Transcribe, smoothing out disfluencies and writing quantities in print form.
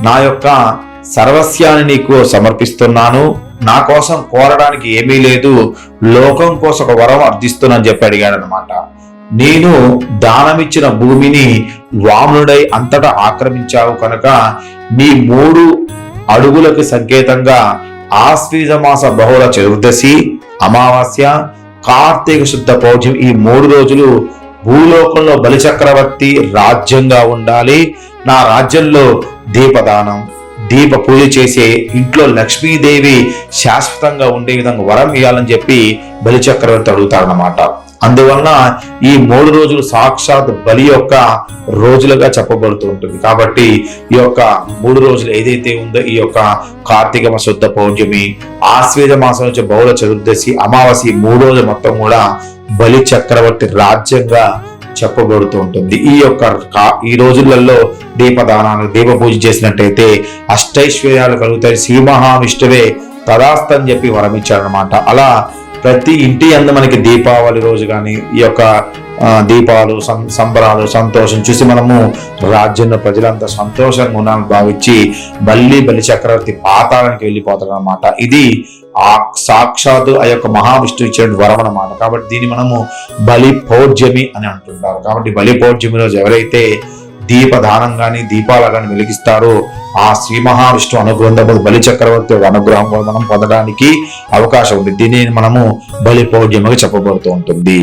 నా యొక్క సర్వస్యాన్ని నీకు సమర్పిస్తున్నాను, నా కోసం కోరడానికి ఏమీ లేదు, లోకం కోసం ఒక వరం అర్థిస్తున్నానని చెప్పి అడిగాడు అనమాట. నేను దానమిచ్చిన భూమిని వామనుడై అంతటా ఆక్రమించావు కనుక నీ 3 అడుగులకు సంకేతంగా ఆశ్వీజ మాస బహుళ చతుర్దశి, అమావాస్య, కార్తీక శుద్ధ పౌర్ణమి ఈ 3 రోజులు భూలోకంలో బలిచక్రవర్తి రాజ్యంగా ఉండాలి. నా రాజ్యంలో దీపదానం, దీప పూజ చేసే ఇంట్లో లక్ష్మీదేవి శాశ్వతంగా ఉండే విధంగా వరం ఇవ్వాలని చెప్పి బలిచక్రవర్తి అడుగుతారన్నమాట. అందువలన ఈ 3 రోజులు సాక్షాత్ బలి యొక్క రోజులుగా చెప్పబడుతూ ఉంటుంది. కాబట్టి ఈ యొక్క 3 రోజులు ఏదైతే ఉందో ఈ యొక్క కార్తీక శుద్ధ పౌర్ణమి, ఆశ్వేజ మాసం నుంచి బహుళ చతుర్దశి, అమావాస్య 3 రోజులు మొత్తం కూడా బలి చక్రవర్తి రాజ్యంగా చెప్పబడుతూ ఉంటుంది. ఈ రోజులలో దీపదానాలు, దీప పూజ చేసినట్టయితే అష్టైశ్వర్యాలు కలుగుతాయి, శ్రీ మహావిష్ణువే తదాస్తని చెప్పి వరమిచ్చాడనమాట. అలా ప్రతి ఇంటి అందు మనకి దీపావళి రోజు కానీ ఈ యొక్క దీపాలు, సంబరాలు, సంతోషం చూసి మనము రాజ్యంలో ప్రజలంతా సంతోషంగా ఉన్నామని భావించి బలి చక్రవర్తి పాతాళానికి వెళ్ళిపోతాడు అనమాట. ఇది సాక్షాత్తు ఆ యొక్క మహావిష్ణువు ఇచ్చిన వరం అన్నమాట. కాబట్టి దీన్ని మనము బలి పౌర్ణమి అని అంటుంటారు. కాబట్టి బలి పౌర్ణమి రోజు ఎవరైతే దీపదానం గాని దీపాలు గాని వెలిగిస్తారో ఆ శ్రీ మహావిష్ణు అనుగ్రహం, బలి చక్రవర్తి అనుగ్రహం కూడా మనం పొందడానికి అవకాశం ఉంది. దీనిని మనము బలి పౌర్ణమిగా చెప్పబడుతూ ఉంటుంది.